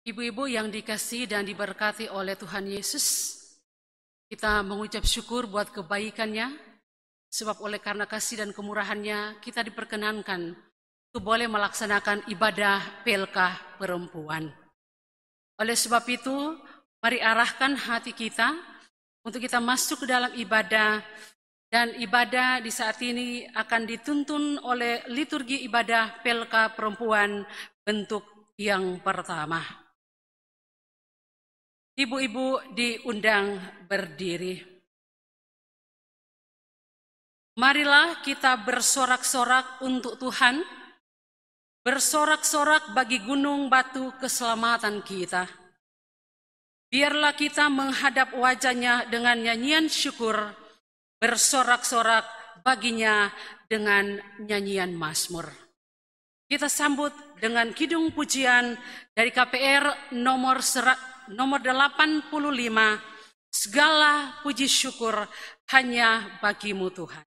Ibu-ibu yang dikasihi dan diberkati oleh Tuhan Yesus, kita mengucap syukur buat kebaikannya, sebab oleh karena kasih dan kemurahannya kita diperkenankan untuk boleh melaksanakan ibadah PLK perempuan. Oleh sebab itu, mari arahkan hati kita untuk kita masuk ke dalam ibadah, dan ibadah di saat ini akan dituntun oleh liturgi ibadah PLK perempuan bentuk yang pertama. Ibu-ibu diundang berdiri. Marilah kita bersorak-sorak untuk Tuhan, bersorak-sorak bagi gunung batu keselamatan kita. Biarlah kita menghadap wajahnya dengan nyanyian syukur, bersorak-sorak baginya dengan nyanyian mazmur. Kita sambut dengan kidung pujian dari KPR nomor 85, segala puji syukur hanya bagimu Tuhan.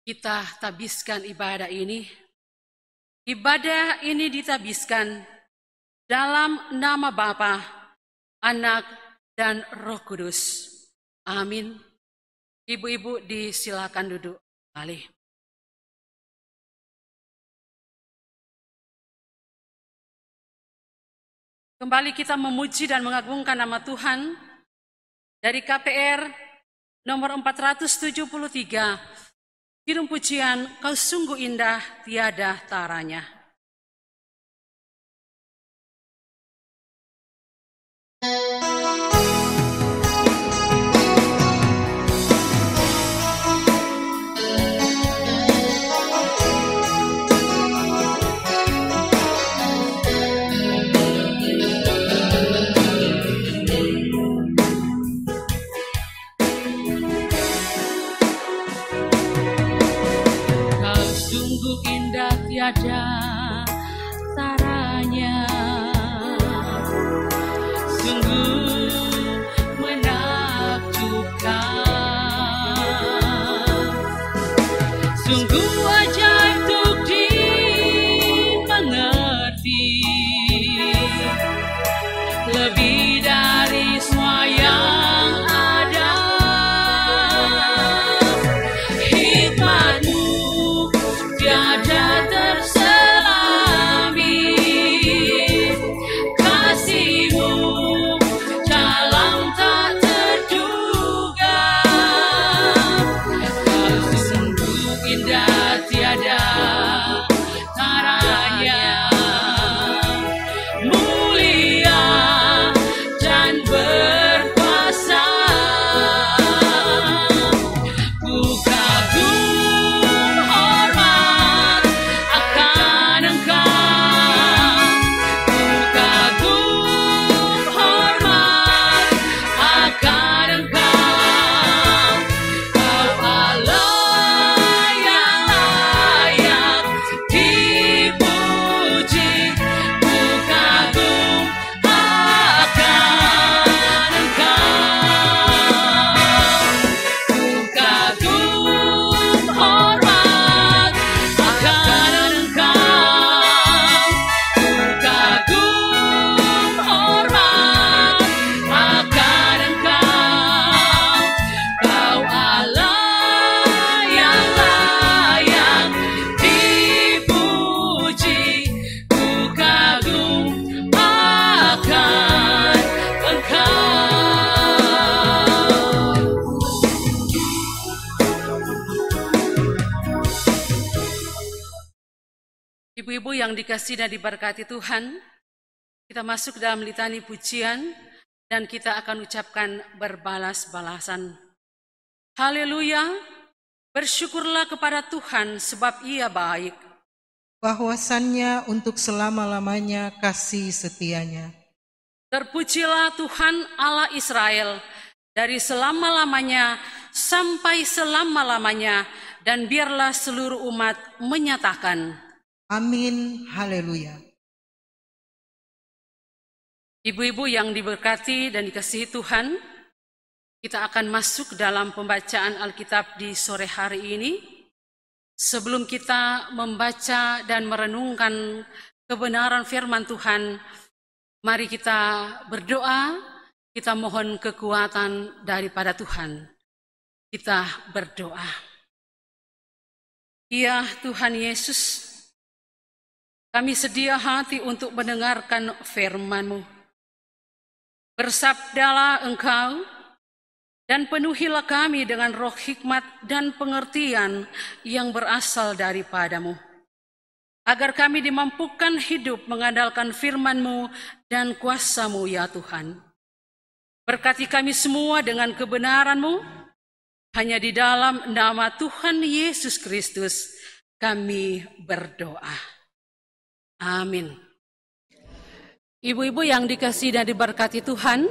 Kita tabiskan ibadah ini. Ibadah ini ditabiskan dalam nama Bapa, Anak, dan Roh Kudus. Amin. Ibu-ibu disilakan duduk kembali. Kembali kita memuji dan mengagungkan nama Tuhan dari KPR nomor 473. Kidung pujian, kau sungguh indah, tiada taranya. Tiada yang dikasihi dan diberkati Tuhan, kita masuk dalam litani pujian dan kita akan ucapkan berbalas-balasan. Haleluya, bersyukurlah kepada Tuhan sebab Ia baik. Bahwasannya untuk selama-lamanya kasih setianya. Terpujilah Tuhan Allah Israel dari selama-lamanya sampai selama-lamanya, dan biarlah seluruh umat menyatakan Amin. Haleluya. Ibu-ibu yang diberkati dan dikasihi Tuhan, kita akan masuk dalam pembacaan Alkitab di sore hari ini. Sebelum kita membaca dan merenungkan kebenaran firman Tuhan, mari kita berdoa, kita mohon kekuatan daripada Tuhan. Kita berdoa. Ya Tuhan Yesus, kami sedia hati untuk mendengarkan firman-Mu. Bersabdalah Engkau, dan penuhilah kami dengan roh hikmat dan pengertian yang berasal daripada-Mu, agar kami dimampukan hidup mengandalkan firman-Mu dan kuasa-Mu ya Tuhan. Berkati kami semua dengan kebenaran-Mu, hanya di dalam nama Tuhan Yesus Kristus kami berdoa. Amin. Ibu-ibu yang dikasihi dan diberkati Tuhan,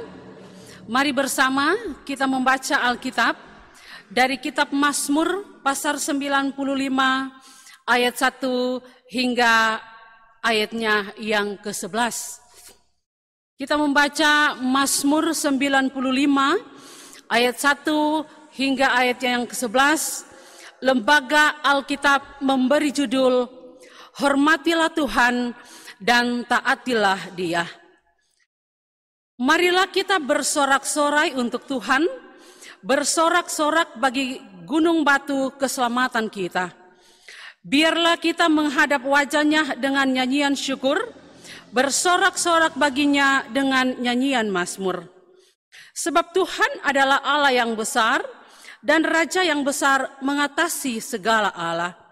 mari bersama kita membaca Alkitab dari kitab Mazmur pasal 95 ayat 1 hingga ayatnya yang ke-11. Kita membaca Mazmur 95 ayat 1 hingga ayat yang ke-11. Lembaga Alkitab memberi judul Hormatilah Tuhan dan taatilah Dia. Marilah kita bersorak-sorai untuk Tuhan, bersorak-sorak bagi gunung batu keselamatan kita. Biarlah kita menghadap wajah-Nya dengan nyanyian syukur, bersorak-sorak baginya dengan nyanyian mazmur. Sebab Tuhan adalah Allah yang besar dan Raja yang besar mengatasi segala Allah.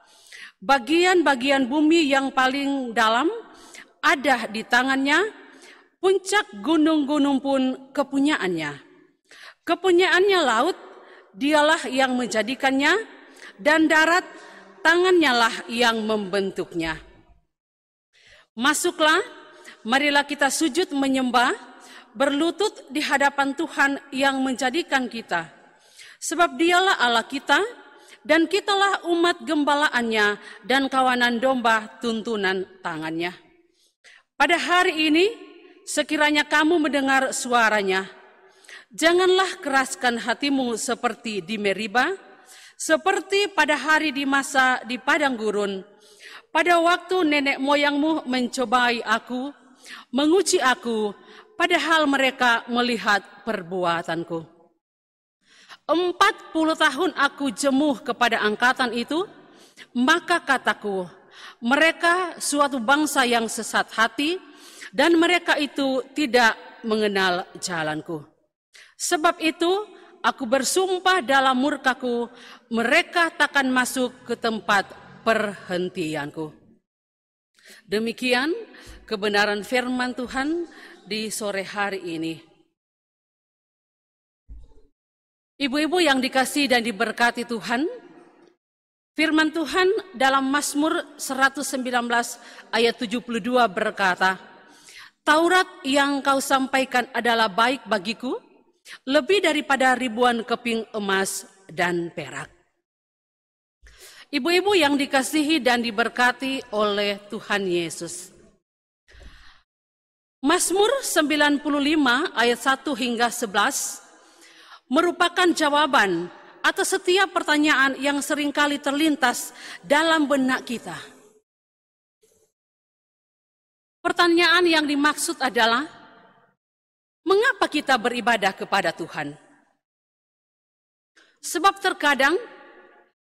Bagian-bagian bumi yang paling dalam ada di tangannya, puncak gunung-gunung pun kepunyaannya. Kepunyaannya laut, Dialah yang menjadikannya, dan darat, tangannya lah yang membentuknya. Masuklah, marilah kita sujud menyembah, berlutut di hadapan Tuhan yang menjadikan kita. Sebab Dialah Allah kita, dan kitalah umat gembalaannya dan kawanan domba tuntunan tangannya. Pada hari ini, sekiranya kamu mendengar suaranya, janganlah keraskan hatimu seperti di Meriba, seperti pada hari di masa di padang gurun, pada waktu nenek moyangmu mencobai aku, menguji aku, padahal mereka melihat perbuatanku. 40 tahun aku jemuh kepada angkatan itu, maka kataku, mereka suatu bangsa yang sesat hati, dan mereka itu tidak mengenal jalanku. Sebab itu, aku bersumpah dalam murkaku, mereka takkan masuk ke tempat perhentianku. Demikian kebenaran firman Tuhan di sore hari ini. Ibu-ibu yang dikasihi dan diberkati Tuhan, firman Tuhan dalam Mazmur 119 ayat 72 berkata, Taurat yang kau sampaikan adalah baik bagiku, lebih daripada ribuan keping emas dan perak. Ibu-ibu yang dikasihi dan diberkati oleh Tuhan Yesus. Mazmur 95 ayat 1 hingga 11 merupakan jawaban atas setiap pertanyaan yang seringkali terlintas dalam benak kita. Pertanyaan yang dimaksud adalah, mengapa kita beribadah kepada Tuhan? Sebab terkadang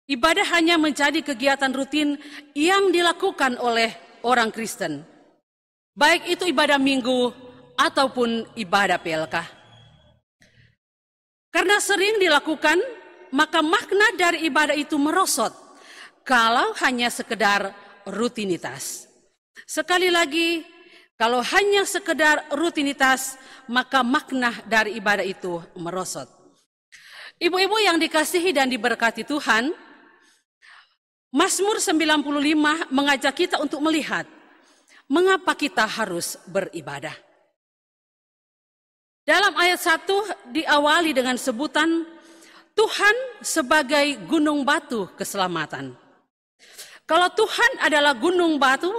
ibadah hanya menjadi kegiatan rutin yang dilakukan oleh orang Kristen, baik itu ibadah minggu ataupun ibadah PLK. Karena sering dilakukan, maka makna dari ibadah itu merosot kalau hanya sekedar rutinitas. Sekali lagi, kalau hanya sekedar rutinitas, maka makna dari ibadah itu merosot. Ibu-ibu yang dikasihi dan diberkati Tuhan, Mazmur 95 mengajak kita untuk melihat mengapa kita harus beribadah. Dalam ayat 1 diawali dengan sebutan Tuhan sebagai gunung batu keselamatan. Kalau Tuhan adalah gunung batu,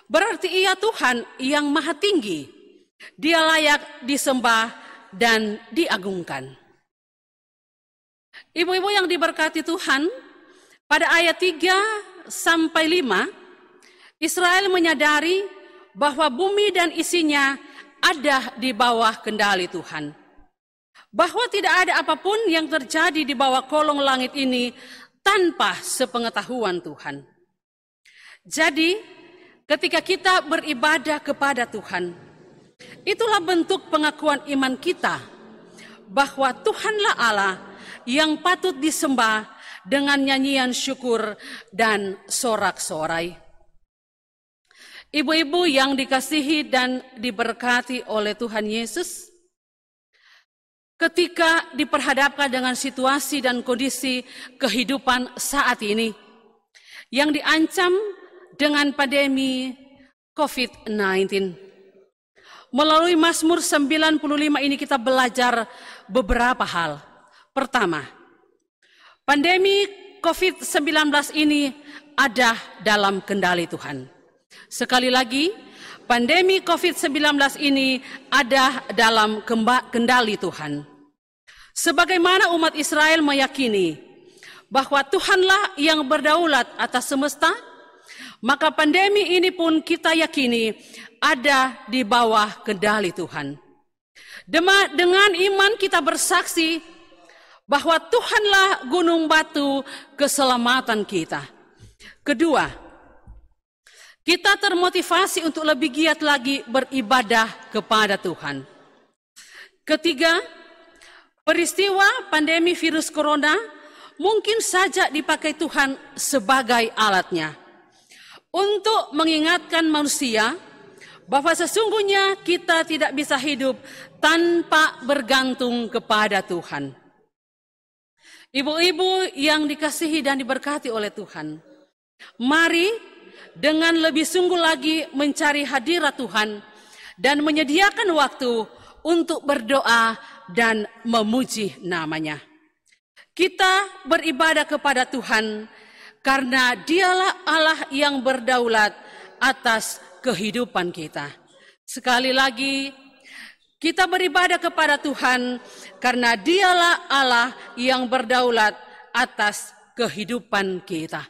berarti Ia Tuhan yang maha tinggi. Dia layak disembah dan diagungkan. Ibu-ibu yang diberkati Tuhan, pada ayat 3 sampai 5, Israel menyadari bahwa bumi dan isinya ada di bawah kendali Tuhan. Bahwa tidak ada apapun yang terjadi di bawah kolong langit ini tanpa sepengetahuan Tuhan. Jadi, ketika kita beribadah kepada Tuhan, itulah bentuk pengakuan iman kita bahwa Tuhanlah Allah yang patut disembah dengan nyanyian syukur dan sorak-sorai. Ibu-ibu yang dikasihi dan diberkati oleh Tuhan Yesus, ketika diperhadapkan dengan situasi dan kondisi kehidupan saat ini yang diancam dengan pandemi COVID-19, melalui Mazmur 95 ini kita belajar beberapa hal. Pertama, pandemi COVID-19 ini ada dalam kendali Tuhan. Sekali lagi, pandemi COVID-19 ini ada dalam kendali Tuhan. Sebagaimana umat Israel meyakini bahwa Tuhanlah yang berdaulat atas semesta, maka pandemi ini pun kita yakini ada di bawah kendali Tuhan. Dengan iman kita bersaksi bahwa Tuhanlah gunung batu keselamatan kita. Kedua, kita termotivasi untuk lebih giat lagi beribadah kepada Tuhan. Ketiga, peristiwa pandemi virus corona mungkin saja dipakai Tuhan sebagai alatnya untuk mengingatkan manusia bahwa sesungguhnya kita tidak bisa hidup tanpa bergantung kepada Tuhan. Ibu-ibu yang dikasihi dan diberkati oleh Tuhan, mari dengan lebih sungguh lagi mencari hadirat Tuhan dan menyediakan waktu untuk berdoa dan memuji nama-Nya. Kita beribadah kepada Tuhan karena Dialah Allah yang berdaulat atas kehidupan kita. Sekali lagi, kita beribadah kepada Tuhan karena Dialah Allah yang berdaulat atas kehidupan kita.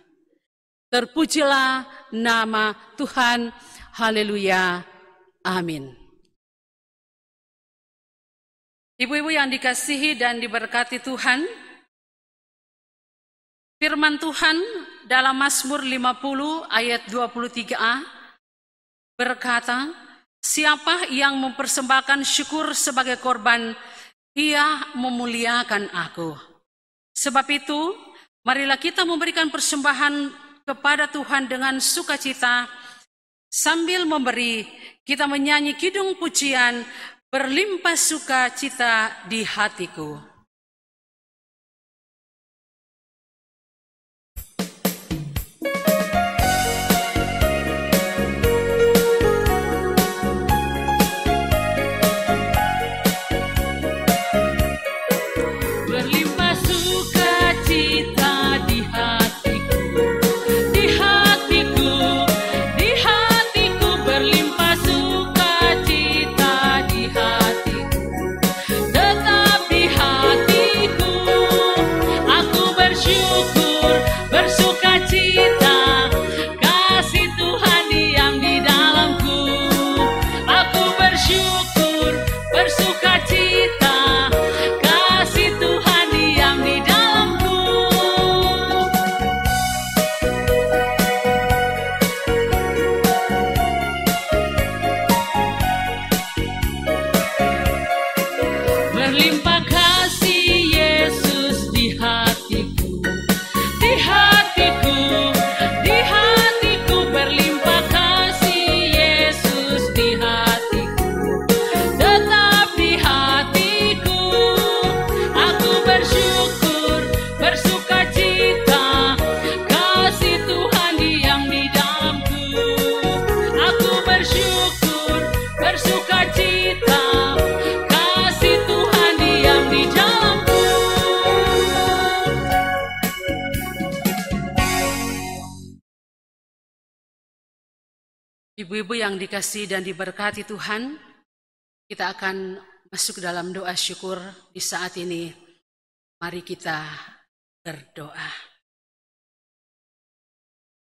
Terpujilah nama Tuhan. Haleluya. Amin. Ibu-ibu yang dikasihi dan diberkati Tuhan, firman Tuhan dalam Mazmur 50 ayat 23a berkata, siapa yang mempersembahkan syukur sebagai korban, ia memuliakan aku. Sebab itu, marilah kita memberikan persembahan kepada Tuhan dengan sukacita, sambil memberi, kita menyanyi kidung pujian, berlimpah sukacita di hatiku. Tetap di hati Ibu-ibu yang dikasihi dan diberkati Tuhan, kita akan masuk dalam doa syukur di saat ini. Mari kita berdoa.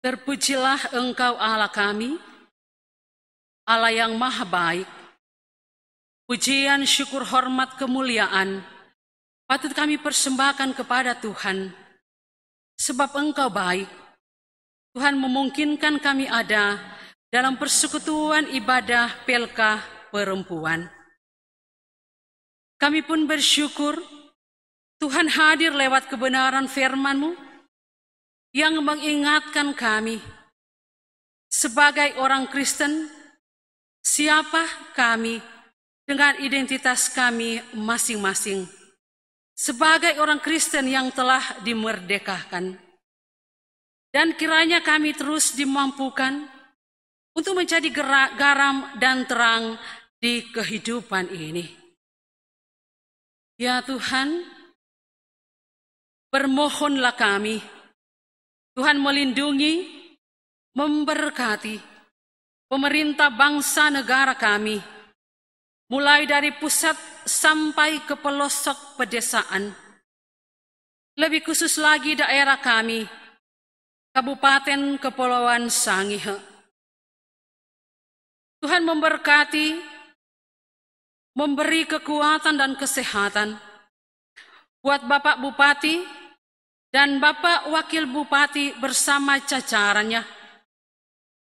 Terpujilah Engkau Allah kami, Allah yang maha baik. Pujian, syukur, hormat, kemuliaan patut kami persembahkan kepada Tuhan. Sebab Engkau baik, Tuhan memungkinkan kami ada dalam persekutuan ibadah Pelka perempuan. Kami pun bersyukur Tuhan hadir lewat kebenaran firman-Mu yang mengingatkan kami sebagai orang Kristen, siapa kami dengan identitas kami masing-masing. Sebagai orang Kristen yang telah dimerdekakan. Dan kiranya kami terus dimampukan untuk menjadi garam dan terang di kehidupan ini. Ya Tuhan, bermohonlah kami, Tuhan melindungi, memberkati pemerintah bangsa negara kami, mulai dari pusat sampai ke pelosok pedesaan. Lebih khusus lagi daerah kami, Kabupaten Kepulauan Sangihe. Tuhan memberkati, memberi kekuatan dan kesehatan buat Bapak Bupati dan Bapak Wakil Bupati bersama jajarannya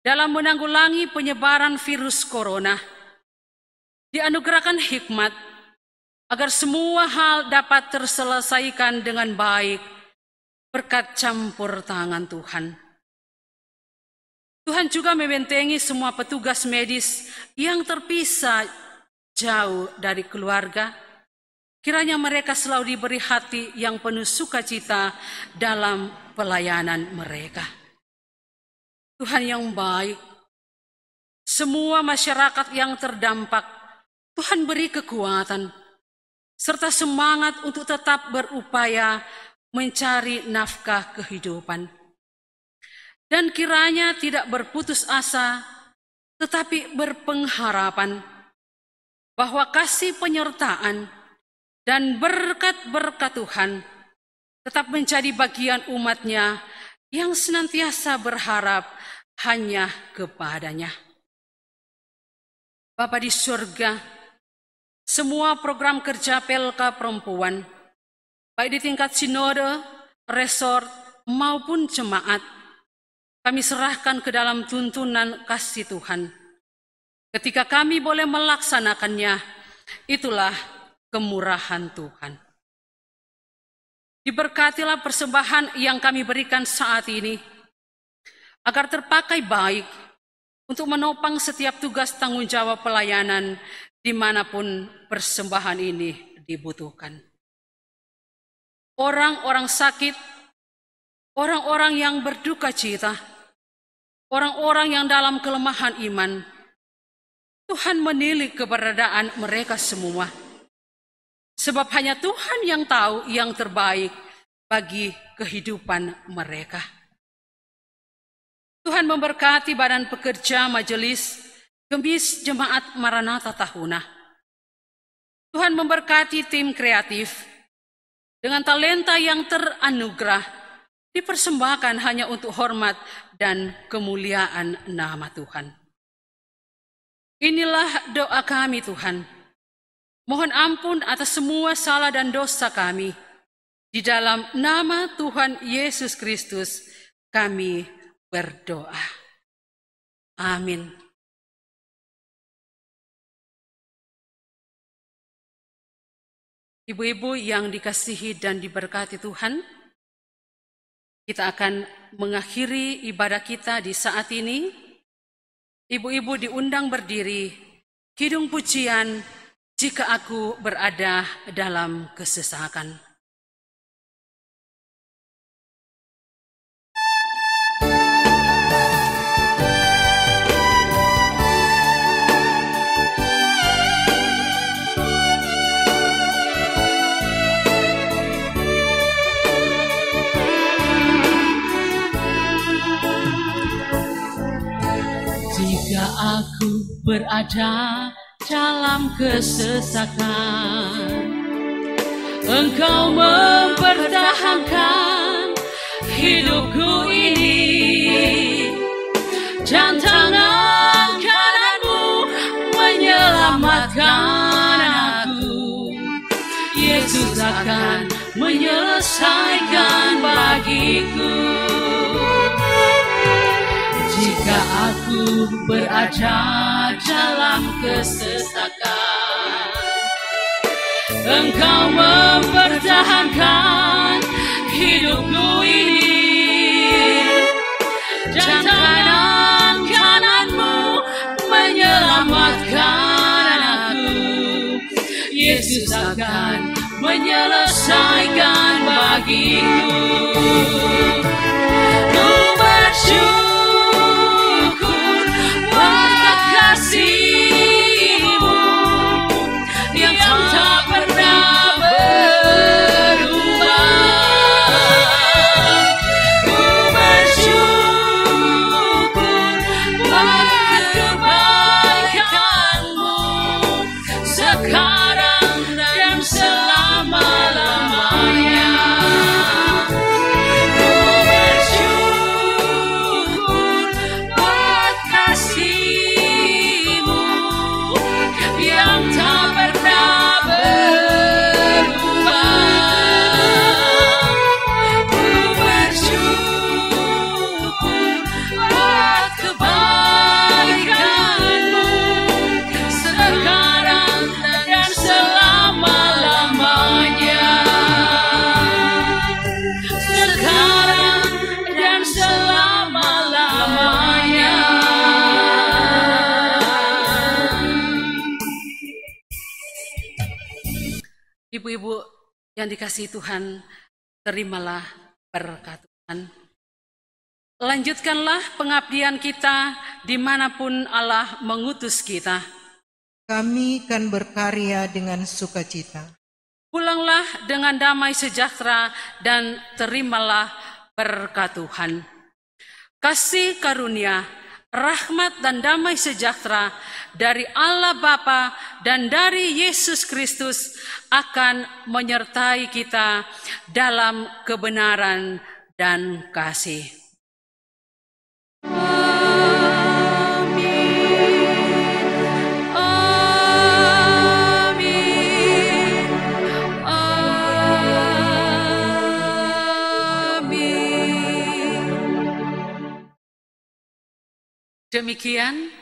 dalam menanggulangi penyebaran virus corona. Dianugerahkan hikmat agar semua hal dapat terselesaikan dengan baik berkat campur tangan Tuhan. Tuhan juga membentengi semua petugas medis yang terpisah jauh dari keluarga. Kiranya mereka selalu diberi hati yang penuh sukacita dalam pelayanan mereka. Tuhan yang baik, semua masyarakat yang terdampak, Tuhan beri kekuatan serta semangat untuk tetap berupaya mencari nafkah kehidupan. Dan kiranya tidak berputus asa, tetapi berpengharapan bahwa kasih penyertaan dan berkat-berkat Tuhan tetap menjadi bagian umat-Nya yang senantiasa berharap hanya kepada-Nya. Bapa di surga, semua program kerja Pelka perempuan, baik di tingkat sinode, resort, maupun jemaat, kami serahkan ke dalam tuntunan kasih Tuhan. Ketika kami boleh melaksanakannya, itulah kemurahan Tuhan. Diberkatilah persembahan yang kami berikan saat ini, agar terpakai baik untuk menopang setiap tugas tanggung jawab pelayanan dimanapun persembahan ini dibutuhkan. Orang-orang sakit, orang-orang yang berduka cita, orang-orang yang dalam kelemahan iman, Tuhan menilik keberadaan mereka semua. Sebab hanya Tuhan yang tahu yang terbaik bagi kehidupan mereka. Tuhan memberkati badan pekerja majelis Gemis Jemaat Maranatha Tahuna. Tuhan memberkati tim kreatif dengan talenta yang teranugerah dipersembahkan hanya untuk hormat dan kemuliaan nama Tuhan. Inilah doa kami Tuhan. Mohon ampun atas semua salah dan dosa kami. Di dalam nama Tuhan Yesus Kristus kami berdoa. Amin. Ibu-ibu yang dikasihi dan diberkati Tuhan, kita akan mengakhiri ibadah kita di saat ini. Ibu-ibu diundang berdiri, kidung pujian, jika aku berada dalam kesesakan. Jika aku berada dalam kesesakan, Engkau mempertahankan hidupku ini, dan tangan kananmu menyelamatkan aku. Yesus akan menyelesaikan bagiku. Jika aku berada dalam kesesakan, Engkau mempertahankan hidupku ini, dan tangan kananmu menyelamatkan aku. Yesus akan menyelesaikan bagiku. Ku bersyukur buat kasih-Mu yang tak pernah berubah. Ku bersyukur buat kebaikan-Mu sekarang dan selama-lamanya. Ku bersyukur buat kasih-Mu yang tak pernah berubah. Ku bersyukur buat kebaikan-Mu sekarang dan selama-lamanya. Sekarang dan selama-lamanya. Ibu-ibu yang dikasihi Tuhan, terimalah berkat Tuhan. Lanjutkanlah pengabdian kita dimanapun Allah mengutus kita. Kami kan berkarya dengan sukacita. Pulanglah dengan damai sejahtera dan terimalah berkat Tuhan. Kasih karunia, rahmat dan damai sejahtera dari Allah Bapa dan dari Yesus Kristus akan menyertai kita dalam kebenaran dan kasih. Demikian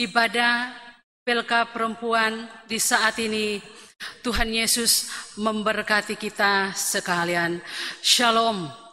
ibadah Pelka Perempuan di saat ini. Tuhan Yesus memberkati kita sekalian. Shalom.